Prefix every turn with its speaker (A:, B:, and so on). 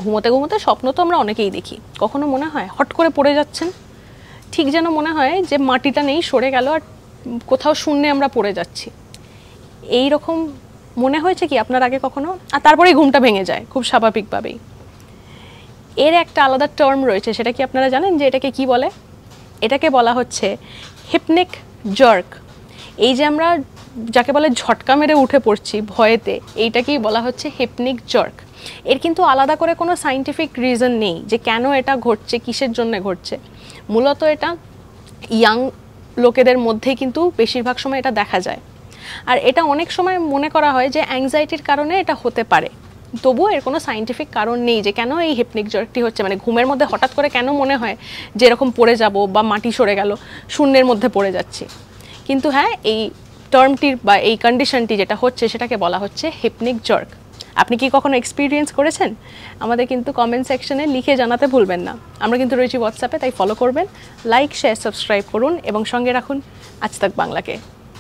A: ঘুমোতে ঘুমোতে স্বপ্ন তো আমরা অনেকেই দেখি, কখনো মনে হয় হট করে পড়ে যাচ্ছেন, ঠিক যেন মনে হয় যে মাটিটা নেই, সরে গেল আর কোথাও শূন্যে আমরা পড়ে যাচ্ছি। এই রকম মনে হয়েছে কি আপনার আগে কখনো? আর তারপরেই ঘুমটা ভেঙে যায় খুব স্বাভাবিকভাবেই। এর একটা আলাদা টার্ম রয়েছে, সেটা কি আপনারা জানেন যে এটাকে কি বলে? এটাকে বলা হচ্ছে হিপনিক জার্ক। এই যে আমরা যাকে বলে ঝটকা মেরে উঠে পড়ছি ভয়েতে, এইটাকেই বলা হচ্ছে হিপনিক জার্ক। এর কিন্তু আলাদা করে কোনো সায়েন্টিফিক রিজন নেই যে কেন এটা ঘটছে, কিসের জন্য ঘটছে। মূলত এটা ইয়াং লোকেদের মধ্যেই কিন্তু বেশিরভাগ সময় এটা দেখা যায়। আর এটা অনেক সময় মনে করা হয় যে অ্যাংজাইটির কারণে এটা হতে পারে, তবুও এর কোনো সায়েন্টিফিক কারণ নেই যে কেন এই হিপনিক জার্কটি হচ্ছে। মানে ঘুমের মধ্যে হঠাৎ করে কেন মনে হয় যে এরকম পড়ে যাব বা মাটি সরে গেল, শূন্যের মধ্যে পড়ে যাচ্ছি। কিন্তু হ্যাঁ, এই টার্মটির বা এই কন্ডিশনটি যেটা হচ্ছে সেটাকে বলা হচ্ছে হিপনিক জার্ক। আপনি কি কখনো এক্সপিরিয়েন্স করেছেন? আমাদের কিন্তু কমেন্ট সেকশনে লিখে জানাতে ভুলবেন না। আমরা কিন্তু রয়েছি হোয়াটসঅ্যাপে, তাই ফলো করবেন, লাইক, শেয়ার, সাবস্ক্রাইব করুন এবং সঙ্গে রাখুন আজ তাক বাংলাকে।